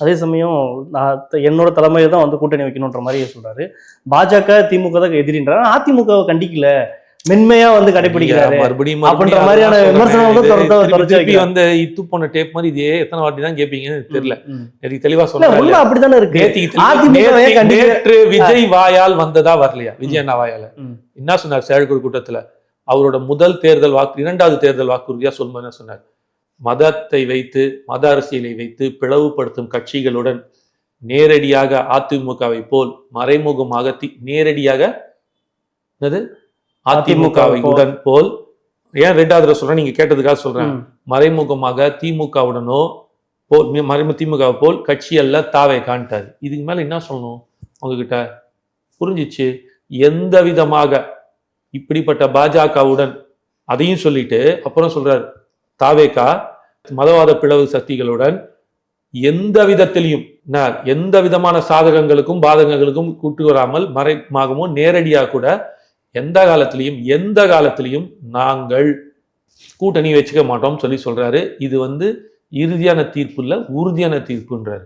அதே சமயம் என்னோட தலைமையில தான் வந்து கூட்டணி வைக்கணுன்ற மாதிரி சொல்றாரு. பாஜக திமுக தான் எதிரின்றாரு, அதிமுகவை கண்டிக்கல, மென்மையா வந்து கடைபிடிக்கிறாரு மறுபடியும் அப்படின்ற மாதிரியான விமர்சனம் திருப்பி வந்து இத்து போன டேப் மாதிரி இதே எத்தனை வாட்டி தான் கேட்பீங்கன்னு தெரியல. எனக்கு தெளிவா சொல்ல அப்படித்தானே இருக்கு. நேற்று விஜய் வாயால் வந்ததா வரலையா? விஜய் அண்ணா வாயால என்ன சொன்னார் செயற்குழு கூட்டத்துல? அவரோட முதல் தேர்தல் வாக்கு, இரண்டாவது தேர்தல் வாக்குறுதியா சொல்லும்போது என்ன சொன்னார்? மதத்தை வைத்து, மத அரசியலை வைத்து பிளவுபடுத்தும் கட்சிகளுடன் நேரடியாக அதிமுகவை போல் மறைமுகமாக நேரடியாக அதிமுகவை உடன் போல், ஏன் ரெண்டாவது சொல்றேன், நீங்க கேட்டதுக்காக சொல்றேன், மறைமுகமாக திமுகவுடனோ போல், திமுகவை போல் கட்சி அல்ல தாவை காண்டாரு. இதுக்கு மேல என்ன சொல்லணும் உங்ககிட்ட? புரிஞ்சிச்சு. எந்த விதமாக இப்படிப்பட்ட பாஜகவுடன் அதையும் சொல்லிட்டு அப்புறம் சொல்றாரு, தாவேகா மதவாத பிளவு சக்திகளுடன் எந்த விதத்திலையும் எந்த விதமான சாதகங்களுக்கும் பாதகங்களுக்கும் கூட்டு வராமல் மறைமுகமோ நேரடியாக கூட எந்த காலத்திலையும் நாங்கள் கூட்டணி வச்சுக்க மாட்டோம் சொல்றாரு. இது வந்து இறுதியான தீர்ப்பு இல்ல, உறுதியான தீர்ப்புன்றாரு.